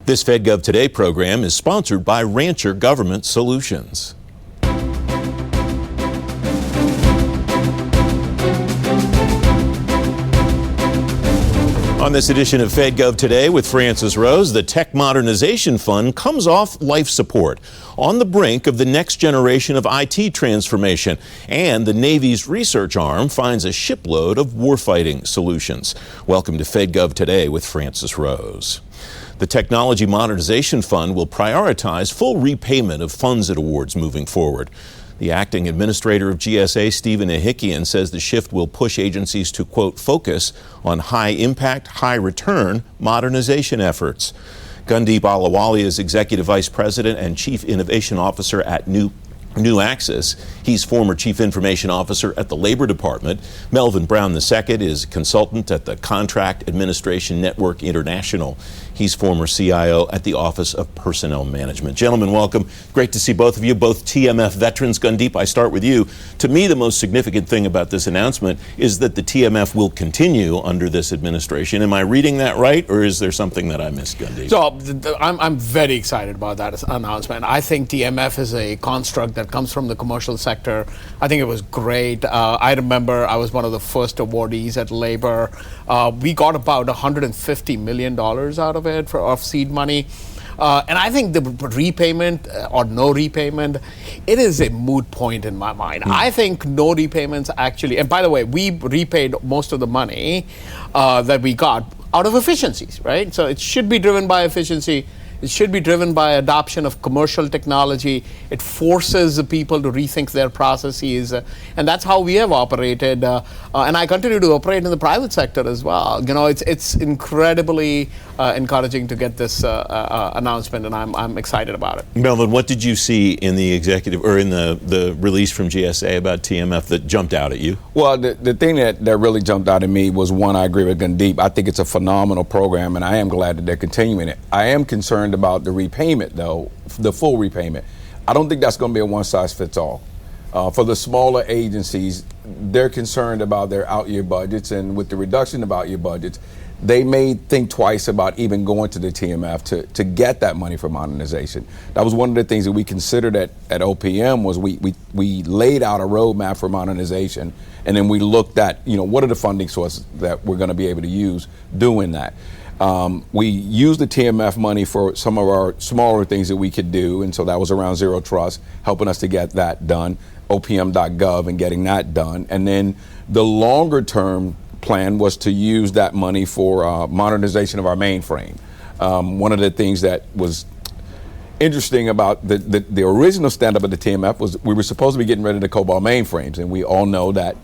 This FedGov Today program is sponsored by Rancher Government Solutions. On this edition of FedGov Today with Francis Rose, the Tech Modernization Fund comes off life support on the brink of the next generation of IT transformation, and the Navy's research arm finds a shipload of warfighting solutions. Welcome to FedGov Today with Francis Rose. The Technology Modernization Fund will prioritize full repayment of funds it awards moving forward. The acting administrator of GSA, Stephen Ahikian, says the shift will push agencies to, quote, focus on high-impact, high-return modernization efforts. Gundeep Ahluwalia is Executive Vice President and Chief Innovation Officer at New Axis. He's former Chief Information Officer at the Labor Department. Melvin Brown II is consultant at the Contract Administration Network International. He's former CIO at the Office of Personnel Management. Gentlemen, welcome. Great to see both of you, both TMF veterans. Gundeep, I start with you. To me, the most significant thing about this announcement is that the TMF will continue under this administration. Am I reading that right, or is there something that I missed, Gundeep? So I'm very excited about that announcement. I think TMF is a construct that comes from the commercial sector. I think it was great. I remember I was one of the first awardees at Labor. We got about $150 million out of it of seed money. And I think the repayment or no repayment, it is a moot point in my mind. I think no repayments actually, and by the way, we repaid most of the money that we got out of efficiencies, right? So it should be driven by efficiency. It should be driven by adoption of commercial technology. It forces the people to rethink their processes, and that's how we have operated. And I continue to operate in the private sector as well. You know, it's incredibly encouraging to get this announcement, and I'm excited about it. Melvin, what did you see in the executive or in the release from GSA about TMF that jumped out at you? Well, the thing that really jumped out at me was, one, I agree with Gundeep. I think it's a phenomenal program, and I am glad that they're continuing it. I am concerned about the repayment, though, the full repayment. I don't think that's going to be a one-size-fits-all. For the smaller agencies, they're concerned about their out-year budgets, and with the reduction of out-year budgets, they may think twice about even going to the TMF to get that money for modernization. That was one of the things that we considered at OPM was we laid out a roadmap for modernization, and then we looked at, what are the funding sources that we're going to be able to use doing that. We used the TMF money for some of our smaller things that we could do, and so that was around Zero Trust, helping us to get that done, opm.gov and getting that done. And then the longer term plan was to use that money for modernization of our mainframe. One of the things that was interesting about the original stand-up of the TMF was we were supposed to be getting rid of the COBOL mainframes, and we all know that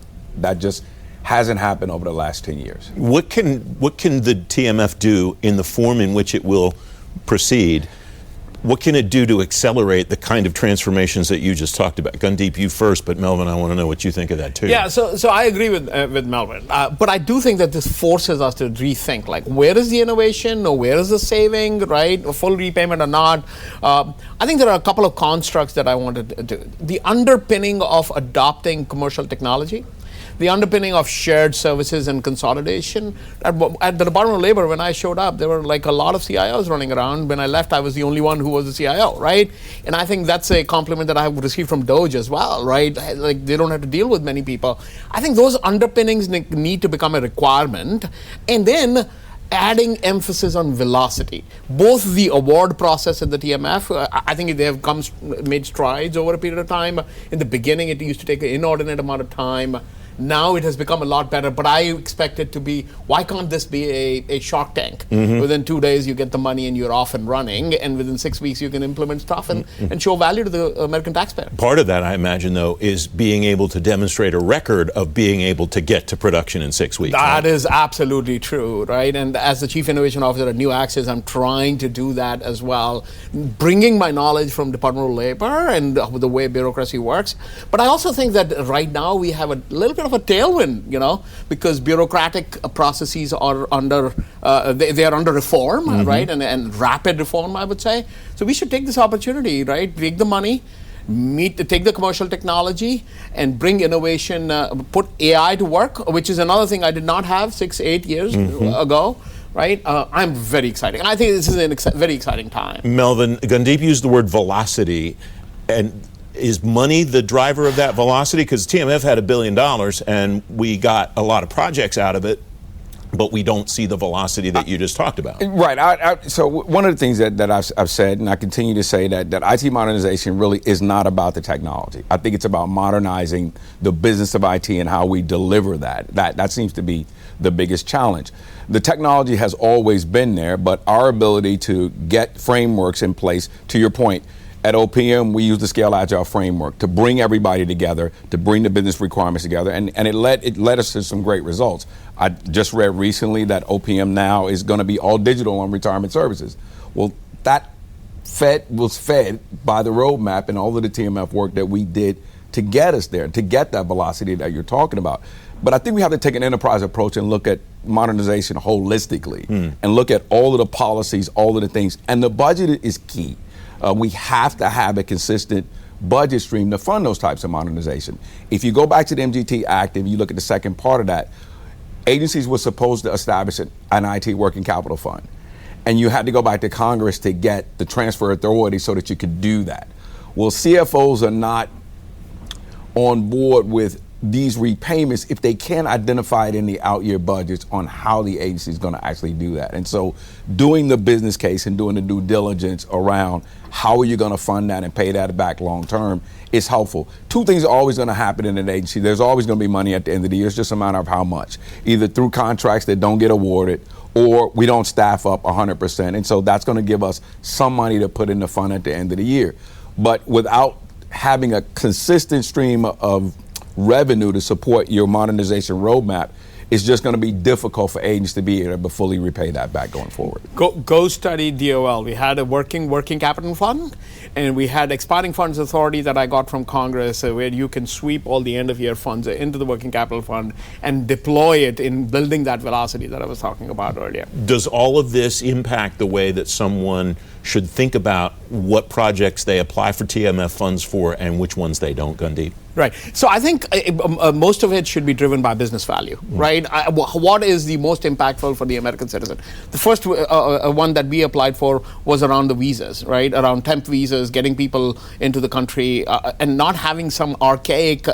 just hasn't happened over the last 10 years. What can the TMF do in the form in which it will proceed? What can it do to accelerate the kind of transformations that you just talked about? Gundeep, you first, but Melvin, I want to know what you think of that too. Yeah, so I agree with Melvin, but I do think that this forces us to rethink, like, where is the innovation, or where is the saving, right? A full repayment or not. I think there are a couple of constructs that I wanted to do. The underpinning of adopting commercial technology, the underpinning of shared services and consolidation. At the Department of Labor, when I showed up, there were like a lot of CIOs running around. When I left, I was the only one who was a CIO, right? And I think that's a compliment that I have received from DOGE as well, right? Like, they don't have to deal with many people. I think those underpinnings need to become a requirement. And then adding emphasis on velocity. Both the award process at the TMF, I think they have made strides over a period of time. In the beginning, it used to take an inordinate amount of time. Now it has become a lot better, but I expect it to be, why can't this be a Shark Tank? Mm-hmm. Within 2 days, you get the money and you're off and running, and within 6 weeks, you can implement stuff and show value to the American taxpayer. Part of that, I imagine, though, is being able to demonstrate a record of being able to get to production in 6 weeks. That is absolutely true, right? And as the Chief Innovation Officer at New Axis, I'm trying to do that as well, bringing my knowledge from Department of Labor and the way bureaucracy works. But I also think that right now we have a little bit of a tailwind, because bureaucratic processes are under they are under reform, right, and rapid reform, I would say. So we should take this opportunity, right, take the money, take the commercial technology, and bring innovation, put AI to work, which is another thing I did not have 6-8 years ago. right? I'm very exciting. And I think this is a very exciting time. Melvin, Gundeep used the word velocity, and is money the driver of that velocity? Because TMF had $1 billion, and we got a lot of projects out of it, but we don't see the velocity that you just talked about. Right. So one of the things that I've said, and I continue to say, that IT modernization really is not about the technology. I think it's about modernizing the business of IT and how we deliver that. That seems to be the biggest challenge. The technology has always been there, but our ability to get frameworks in place, to your point, at OPM, we use the Scale Agile framework to bring everybody together, to bring the business requirements together, and it led us to some great results. I just read recently that OPM now is going to be all digital on retirement services. Well, that was fed by the roadmap and all of the TMF work that we did to get us there, to get that velocity that you're talking about. But I think we have to take an enterprise approach and look at modernization holistically and look at all of the policies, all of the things, and the budget is key. We have to have a consistent budget stream to fund those types of modernization. If you go back to the MGT Act and you look at the second part of that, agencies were supposed to establish an IT working capital fund. And you had to go back to Congress to get the transfer authority so that you could do that. Well, CFOs are not on board with these repayments if they can't identify it in the out-year budgets on how the agency is going to actually do that. And so doing the business case and doing the due diligence around how are you going to fund that and pay that back long term is helpful. Two things are always going to happen in an agency. There's always going to be money at the end of the year. It's just a matter of how much, either through contracts that don't get awarded or we don't staff up 100%. And so that's going to give us some money to put in the fund at the end of the year. But without having a consistent stream of revenue to support your modernization roadmap, it's just going to be difficult for agents to be able to fully repay that back going forward. Go study DOL. We had a working capital fund, and we had expiring funds authority that I got from Congress, where you can sweep all the end of year funds into the working capital fund and deploy it in building that velocity that I was talking about earlier. Does all of this impact the way that someone should think about what projects they apply for TMF funds for and which ones they don't, Gundeep? Right. So I think most of it should be driven by business value, right? What is the most impactful for the American citizen? The first one that we applied for was around the visas, right? Around temp visas, getting people into the country and not having some archaic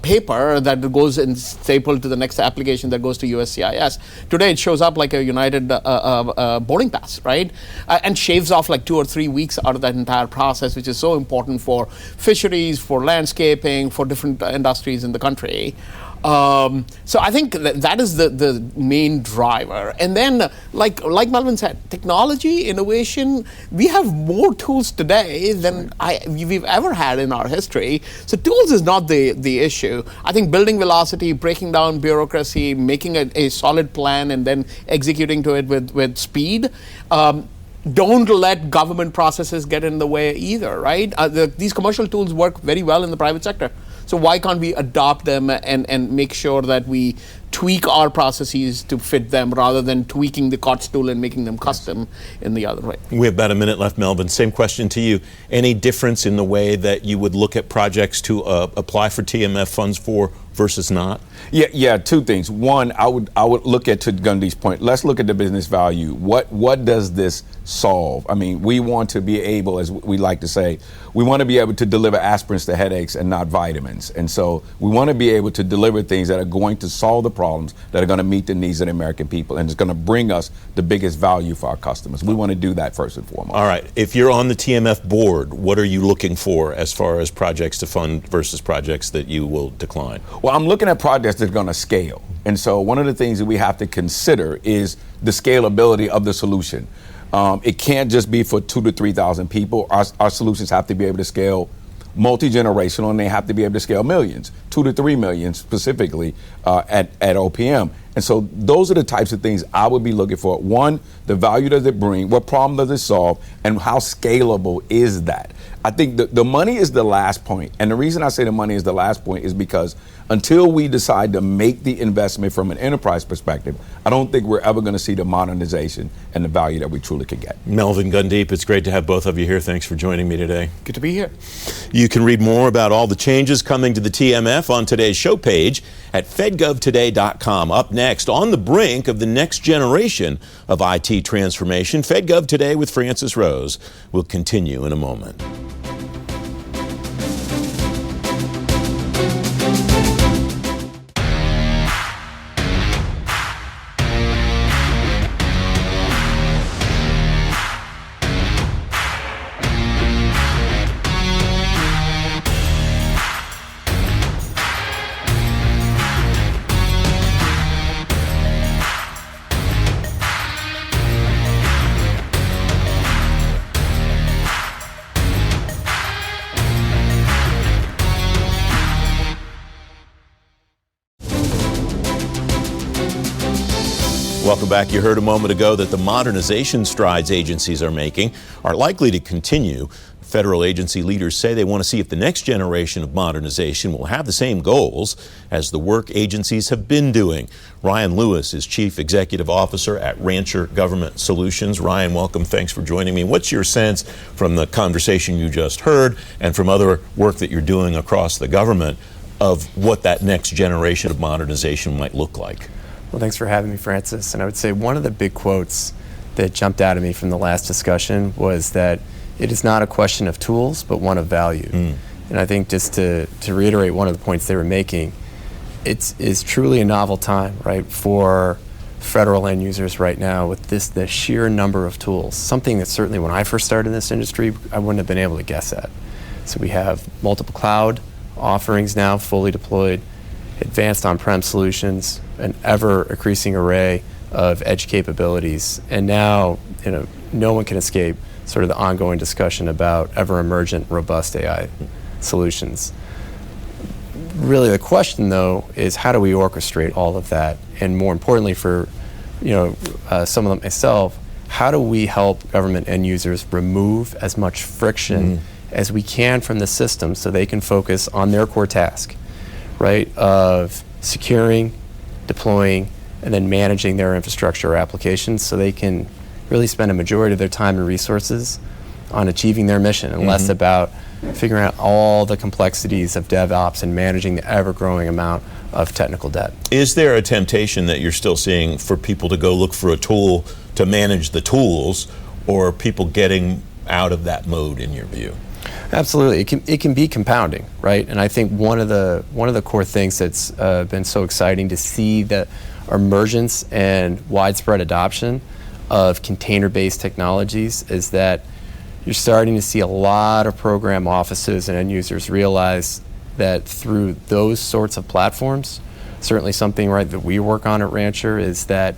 paper that goes and stapled to the next application that goes to USCIS. Today it shows up like a United boarding pass, right? And shaves off like 2 or 3 weeks out of that entire process, which is so important for fisheries, for landscaping, for different industries in the country. So I think that is the main driver. And then, like Melvin said, technology, innovation, we have more tools today than we've ever had in our history. So tools is not the issue. I think building velocity, breaking down bureaucracy, making a solid plan, and then executing to it with speed. Don't let government processes get in the way either, right? These commercial tools work very well in the private sector. So why can't we adopt them and make sure that we tweak our processes to fit them rather than tweaking the COTS tool and making them custom in the other way? We have about a minute left, Melvin. Same question to you. Any difference in the way that you would look at projects to apply for TMF funds for versus not? Yeah. Two things. One, I would look at, to Gundeep's point, let's look at the business value. What does this solve? I mean, we want to be able, as we like to say, we want to be able to deliver aspirins to headaches and not vitamins. And so we want to be able to deliver things that are going to solve the problems, that are going to meet the needs of the American people, and it's going to bring us the biggest value for our customers. We want to do that first and foremost. All right. If you're on the TMF board, what are you looking for as far as projects to fund versus projects that you will decline? Well, I'm looking at projects that are going to scale. And so one of the things that we have to consider is the scalability of the solution. It can't just be for 2,000 to 3,000 people. Our solutions have to be able to scale multi-generational, and they have to be able to scale millions, 2 to 3 million specifically at OPM. And so those are the types of things I would be looking for. One, the value does it bring, what problem does it solve, and how scalable is that? I think the money is the last point. And the reason I say the money is the last point is because until we decide to make the investment from an enterprise perspective, I don't think we're ever going to see the modernization and the value that we truly could get. Melvin, Gundeep, it's great to have both of you here. Thanks for joining me today. Good to be here. You can read more about all the changes coming to the TMF on today's show page at fedgovtoday.com. Up next, next. On the brink of the next generation of IT transformation, FedGov Today with Francis Rose will continue in a moment. Welcome back. You heard a moment ago that the modernization strides agencies are making are likely to continue. Federal agency leaders say they want to see if the next generation of modernization will have the same goals as the work agencies have been doing. Ryan Lewis is Chief Executive Officer at Rancher Government Solutions. Ryan, welcome. Thanks for joining me. What's your sense from the conversation you just heard and from other work that you're doing across the government of what that next generation of modernization might look like? Well, thanks for having me, Francis. And I would say one of the big quotes that jumped out at me from the last discussion was that it is not a question of tools, but one of value. And I think just to reiterate one of the points they were making, it's truly a novel time, right, for federal end users right now with the sheer number of tools, something that certainly when I first started in this industry, I wouldn't have been able to guess at. So we have multiple cloud offerings now fully deployed, advanced on-prem solutions, an ever-increasing array of edge capabilities, and now no one can escape sort of the ongoing discussion about ever-emergent, robust AI solutions. Really, the question, though, is how do we orchestrate all of that, and more importantly, for someone like myself, how do we help government end users remove as much friction as we can from the system so they can focus on their core task, right, of securing, deploying, and then managing their infrastructure or applications so they can really spend a majority of their time and resources on achieving their mission and less about figuring out all the complexities of DevOps and managing the ever-growing amount of technical debt. Is there a temptation that you're still seeing for people to go look for a tool to manage the tools, or are people getting out of that mode in your view? Absolutely, it can be compounding, right? And I think one of the core things that's been so exciting to see the emergence and widespread adoption of container-based technologies is that you're starting to see a lot of program offices and end users realize that through those sorts of platforms, certainly something that we work on at Rancher is that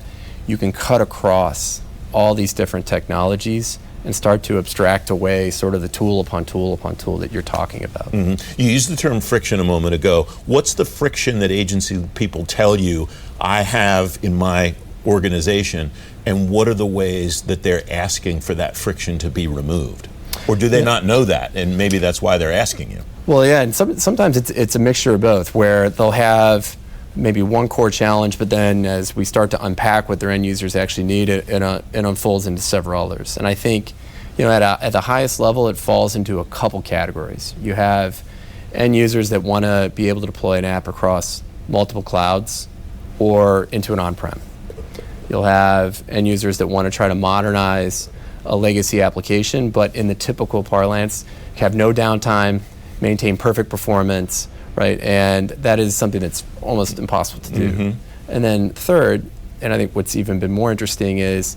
you can cut across all these different technologies and start to abstract away sort of the tool upon tool upon tool that you're talking about. You used the term friction a moment ago. What's the friction that agency people tell you I have in my organization, and what are the ways that they're asking for that friction to be removed? Or do they not know that, and maybe that's why they're asking you? Well, yeah, and sometimes it's a mixture of both, where they'll have maybe one core challenge, but then as we start to unpack what their end users actually need, it unfolds into several others. And I think, at the highest level, it falls into a couple categories. You have end users that want to be able to deploy an app across multiple clouds or into an on-prem. You'll have end users that want to try to modernize a legacy application, but in the typical parlance, have no downtime, maintain perfect performance, right? And that is something that's almost impossible to do. And then third, and I think what's even been more interesting is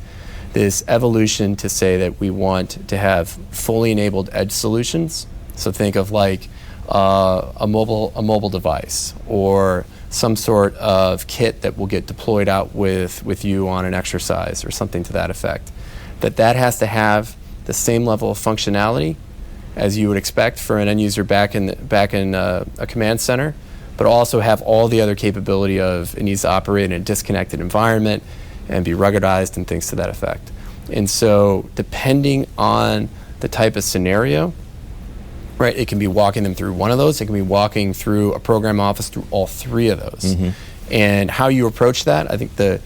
this evolution to say that we want to have fully enabled edge solutions. So think of like a mobile device or some sort of kit that will get deployed out with you on an exercise or something to that effect. That has to have the same level of functionality as you would expect for an end user back in a command center, but also have all the other capability of it needs to operate in a disconnected environment and be ruggedized and things to that effect. And so depending on the type of scenario, right, it can be walking them through one of those, it can be walking through a program office through all three of those. And how you approach that, I think the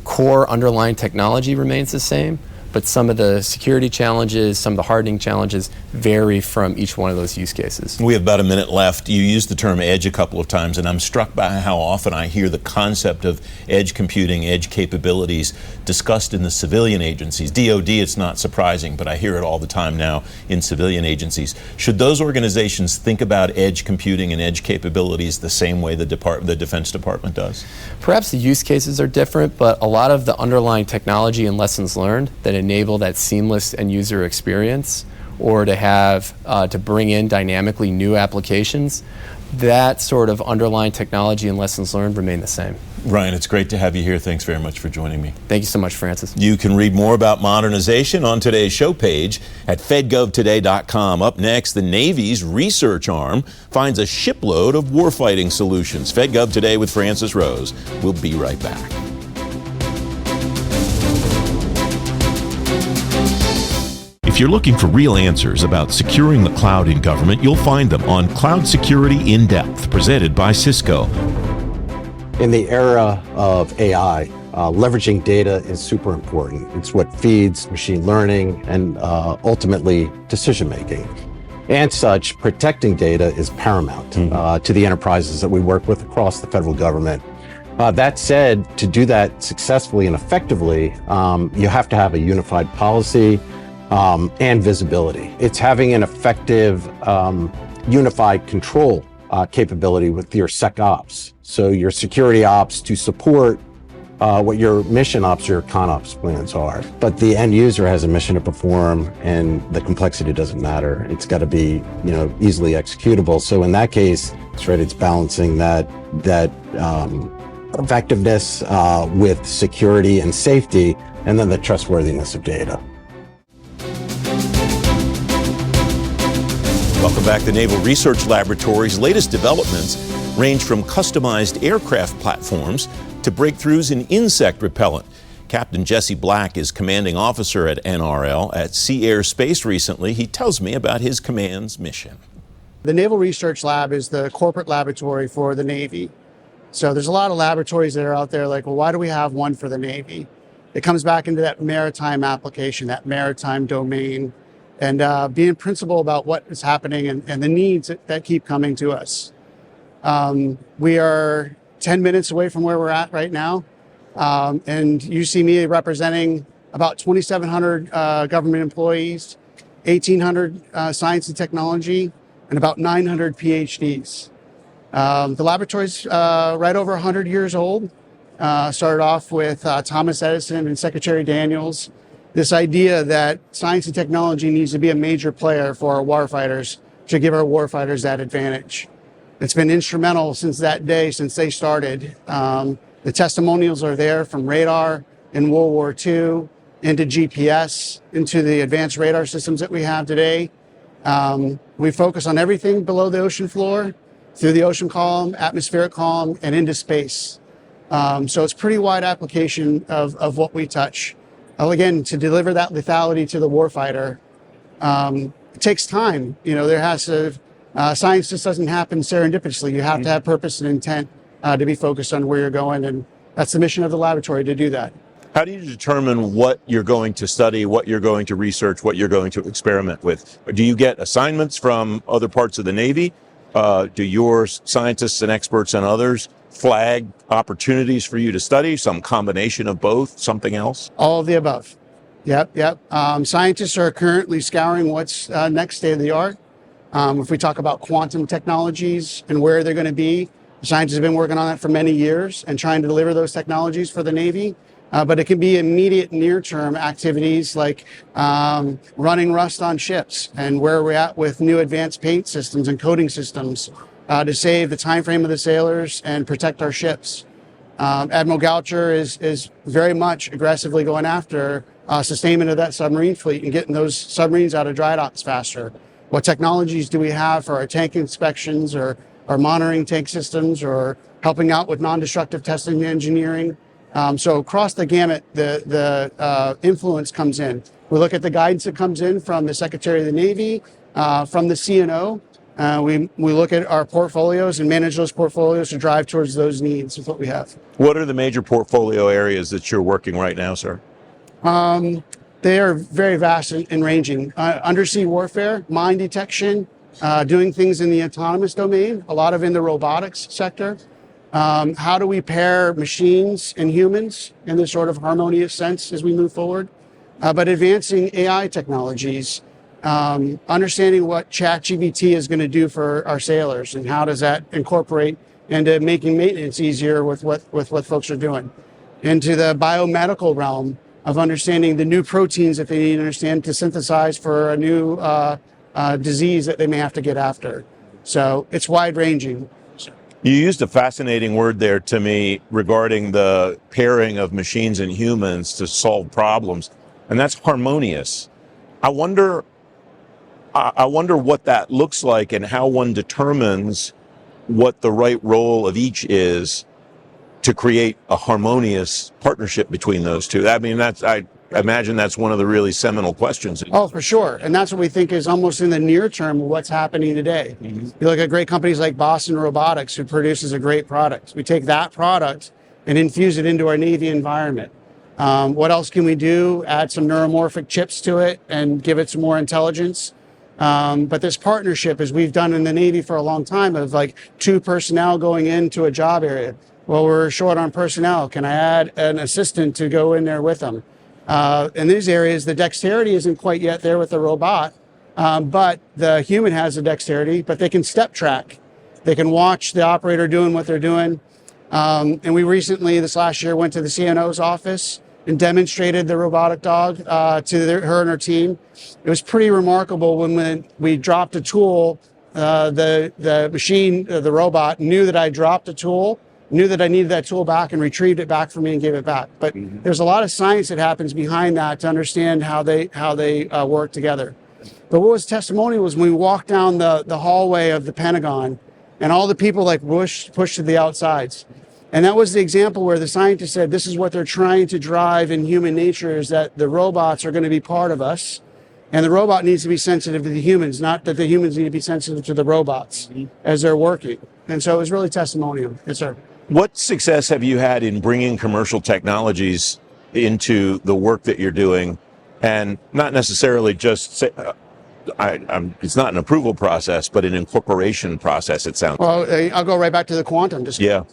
core underlying technology remains the same, but some of the security challenges, some of the hardening challenges vary from each one of those use cases. We have about a minute left. You used the term edge a couple of times, and I'm struck by how often I hear the concept of edge computing, edge capabilities discussed in the civilian agencies. DoD, it's not surprising, but I hear it all the time now in civilian agencies. Should those organizations think about edge computing and edge capabilities the same way the Defense Department does? Perhaps the use cases are different, but a lot of the underlying technology and lessons learned that enable that seamless end user experience, or to have to bring in dynamically new applications, that sort of underlying technology and lessons learned remain the same. Ryan, it's great to have you here. Thanks very much for joining me. Thank you so much, Francis. You can read more about modernization on today's show page at fedgovtoday.com. Up next, the Navy's research arm finds a shipload of warfighting solutions. FedGov Today with Francis Rose. We'll be right back. If you're looking for real answers about securing the cloud in government, you'll find them on Cloud Security In Depth, presented by Cisco. In the era of AI, leveraging data is super important. It's what feeds machine learning and ultimately decision making. And such, protecting data is paramount to the enterprises that we work with across the federal government. That said, to do that successfully and effectively, you have to have a unified policy and visibility. It's having an effective unified control capability with your SecOps. So your security ops to support what your mission ops or your ConOps plans are. But the end user has a mission to perform, and the complexity doesn't matter. It's got to be, easily executable. So in that case, it's balancing that effectiveness with security and safety, and then the trustworthiness of data. Welcome back. The Naval Research Laboratory's latest developments range from customized aircraft platforms to breakthroughs in insect repellent. Captain Jesse Black is commanding officer at NRL at Sea Air Space recently. He tells me about his command's mission. The Naval Research Lab is the corporate laboratory for the Navy. So there's a lot of laboratories that are out there like, well, why do we have one for the Navy? It comes back into that maritime application, that maritime domain, and being principled about what is happening and the needs that keep coming to us. We are 10 minutes away from where we're at right now. And you see me representing about 2,700 government employees, 1,800 science and technology, and about 900 PhDs. The laboratory's right over 100 years old. Started off with Thomas Edison and Secretary Daniels. This idea that science and technology needs to be a major player for our warfighters to give our warfighters that advantage. It's been instrumental since that day, since they started. The testimonials are there from radar in World War II into GPS, into the advanced radar systems that we have today. We focus on everything below the ocean floor, through the ocean column, atmospheric column, and into space. So it's pretty wide application of what we touch. Again, to deliver that lethality to the warfighter, it takes time. There has to, science just doesn't happen serendipitously. You have to have purpose and intent to be focused on where you're going, and that's the mission of the laboratory, to do that. How do you determine what you're going to study, what you're going to research, what you're going to experiment with? Do you get assignments from other parts of the Navy? Do your scientists and experts and others flag opportunities for you to study, some combination of both, something else? All of the above. Yep. Scientists are currently scouring what's next state of the art. If we talk about quantum technologies and where they're going to be, scientists have been working on that for many years and trying to deliver those technologies for the Navy. But it can be immediate near-term activities like running rust on ships and where we're at with new advanced paint systems and coating systems to save the time frame of the sailors and protect our ships. Admiral Goucher is very much aggressively going after sustainment of that submarine fleet and getting those submarines out of dry docks faster. What technologies do we have for our tank inspections or monitoring tank systems or helping out with non-destructive testing and engineering? So across the gamut, the influence comes in. We look at the guidance that comes in from the Secretary of the Navy, from the CNO. We look at our portfolios and manage those portfolios to drive towards those needs with what we have. What are the major portfolio areas that you're working right now, sir? They are very vast and ranging. Undersea warfare, mine detection, doing things in the autonomous domain, a lot of in the robotics sector. How do we pair machines and humans in this sort of harmonious sense as we move forward? But advancing AI technologies, understanding what ChatGPT is going to do for our sailors and how does that incorporate into making maintenance easier with what folks are doing. Into the biomedical realm of understanding the new proteins that they need to understand to synthesize for a new disease that they may have to get after. So it's wide ranging. You used a fascinating word there to me regarding the pairing of machines and humans to solve problems, and that's harmonious. I wonder what that looks like and how one determines what the right role of each is to create a harmonious partnership between those two. I mean, I imagine that's one of the really seminal questions. Oh, for sure. And that's what we think is almost in the near term of what's happening today. Mm-hmm. You look at great companies like Boston Robotics, who produces a great product. We take that product and infuse it into our Navy environment. What else can we do? Add some neuromorphic chips to it and give it some more intelligence. But this partnership, as we've done in the Navy for a long time, of like 2 personnel going into a job area. Well, we're short on personnel. Can I add an assistant to go in there with them? In these areas, the dexterity isn't quite yet there with the robot, but the human has the dexterity, but they can step track. They can watch the operator doing what they're doing. And we recently, this last year, went to the CNO's office and demonstrated the robotic dog to her and her team. It was pretty remarkable when we dropped a tool, the machine, the robot knew that I dropped a tool, knew that I needed that tool back and retrieved it back for me and gave it back. But there's a lot of science that happens behind that to understand how they work together. But what was testimonial was when we walked down the hallway of the Pentagon and all the people like pushed to the outsides. And that was the example where the scientist said, this is what they're trying to drive in human nature, is that the robots are going to be part of us. And the robot needs to be sensitive to the humans, not that the humans need to be sensitive to the robots as they're working. And so it was really testimonial. Yes, sir. What success have you had in bringing commercial technologies into the work that you're doing, and not necessarily just it's not an approval process, but an incorporation process, it sounds. Well, I'll go right back to the quantum discussion. Yeah.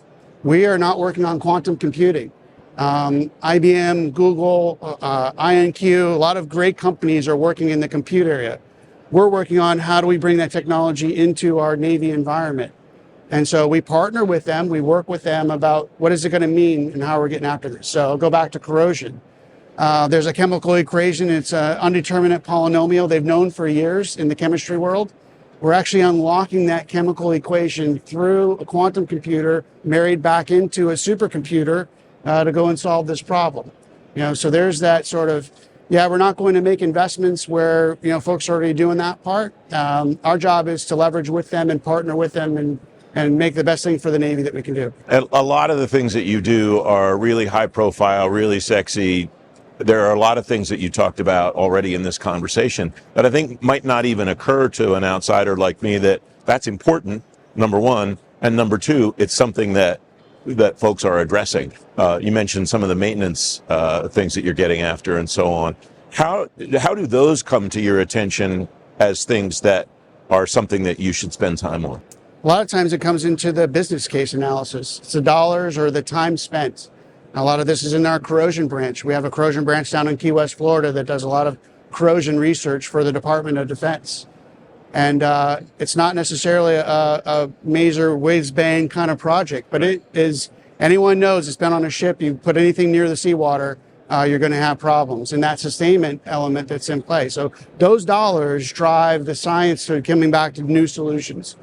We are not working on quantum computing. IBM, Google, IonQ, a lot of great companies are working in the compute area. We're working on how do we bring that technology into our Navy environment. And so we partner with them, we work with them about what is it going to mean and how we're getting after this. So I'll go back to corrosion. There's a chemical equation, it's an undeterminate polynomial they've known for years in the chemistry world. We're actually unlocking that chemical equation through a quantum computer married back into a supercomputer to go and solve this problem. So there's that sort of, we're not going to make investments where, folks are already doing that part. Our job is to leverage with them and partner with them and make the best thing for the Navy that we can do. A lot of the things that you do are really high profile, really sexy. There are a lot of things that you talked about already in this conversation that I think might not even occur to an outsider like me that's important, number one, and number two, it's something that folks are addressing. You mentioned some of the maintenance things that you're getting after and so on. How do those come to your attention as things that are something that you should spend time on? A lot of times it comes into the business case analysis. It's the dollars or the time spent. A lot of this is in our corrosion branch. We have a corrosion branch down in Key West, Florida that does a lot of corrosion research for the Department of Defense. And it's not necessarily a major whiz-bang kind of project, but it is, anyone knows it's been on a ship, you put anything near the seawater, you're going to have problems. And that sustainment element that's in play. So those dollars drive the science to coming back to new solutions.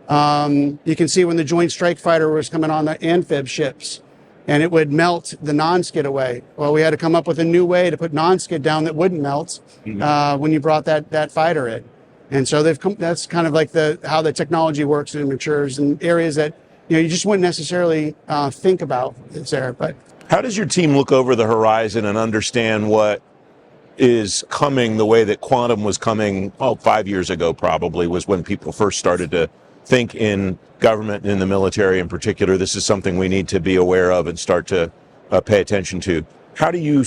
You can see when the Joint Strike Fighter was coming on the amphib ships, and it would melt the non-skid away. Well, we had to come up with a new way to put non-skid down that wouldn't melt when you brought that fighter in. And so that's kind of like how the technology works and matures in areas that you just wouldn't necessarily think about. It's there, but how does your team look over the horizon and understand what is coming the way that quantum was coming? 5 years ago probably was when people first started to think in government and in the military in particular, this is something we need to be aware of and start to pay attention to. How do you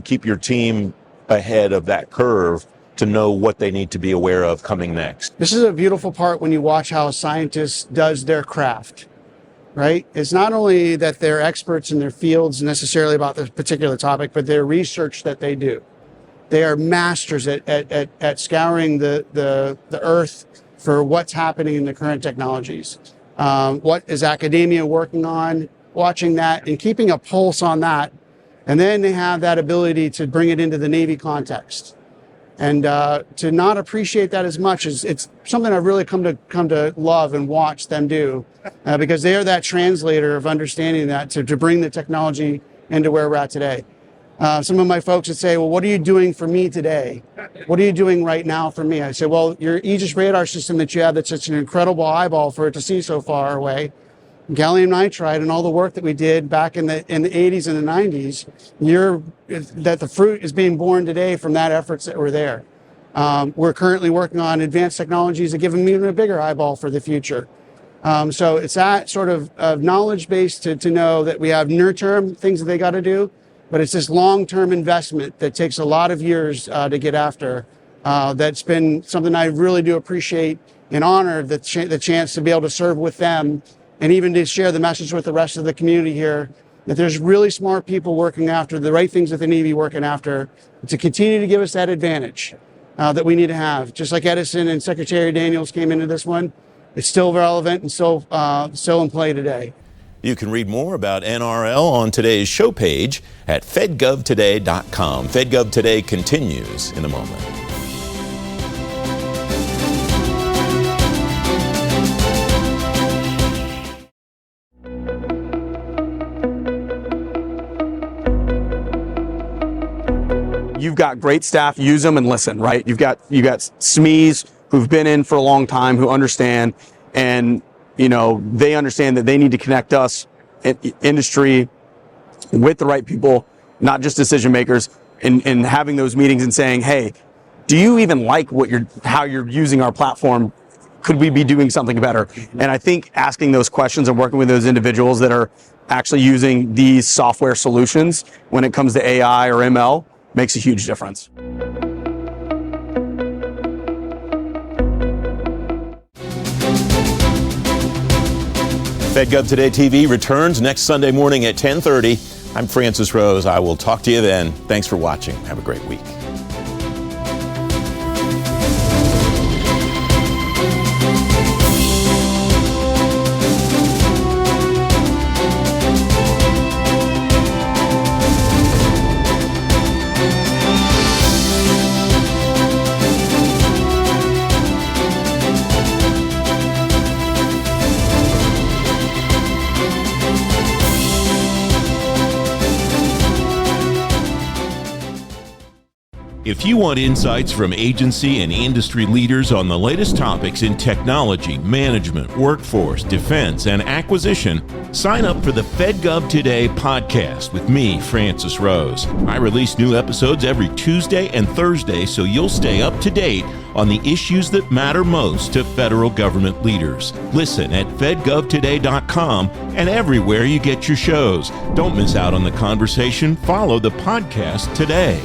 keep your team ahead of that curve to know what they need to be aware of coming next? This is a beautiful part when you watch how a scientist does their craft, right? It's not only that they're experts in their fields necessarily about this particular topic, but their research that they do. They are masters at scouring the earth for what's happening in the current technologies. What is academia working on, watching that and keeping a pulse on that. And then they have that ability to bring it into the Navy context. And to not appreciate that as much is it's something I've really come to love and watch them do, because they are that translator of understanding that to bring the technology into where we're at today. Some of my folks would say, well, what are you doing for me today? What are you doing right now for me? I say, well, your Aegis radar system that you have that's such an incredible eyeball for it to see so far away, gallium nitride and all the work that we did back in the 80s and the 90s, that the fruit is being born today from that efforts that were there. We're currently working on advanced technologies that give them even a bigger eyeball for the future. So it's that sort of knowledge base to know that we have near-term things that they got to do, but it's this long-term investment that takes a lot of years to get after. That's been something I really do appreciate and honor the chance to be able to serve with them and even to share the message with the rest of the community here that there's really smart people working after the right things that the Navy working after to continue to give us that advantage that we need to have. Just like Edison and Secretary Daniels came into this one, it's still relevant and still in play today. You can read more about NRL on today's show page at fedgovtoday.com. FedGov Today continues in a moment. You've got great staff, use them and listen, right? You've got SMEs who've been in for a long time, who understand, and they understand that they need to connect us, industry, with the right people, not just decision makers, and having those meetings and saying, hey, do you even like how you're using our platform? Could we be doing something better? And I think asking those questions and working with those individuals that are actually using these software solutions when it comes to AI or ML makes a huge difference. FedGov Today TV returns next Sunday morning at 10:30. I'm Francis Rose. I will talk to you then. Thanks for watching. Have a great week. If you want insights from agency and industry leaders on the latest topics in technology, management, workforce, defense, and acquisition, sign up for the FedGov Today podcast with me, Francis Rose. I release new episodes every Tuesday and Thursday, so you'll stay up to date on the issues that matter most to federal government leaders. Listen at fedgovtoday.com and everywhere you get your shows. Don't miss out on the conversation. Follow the podcast today.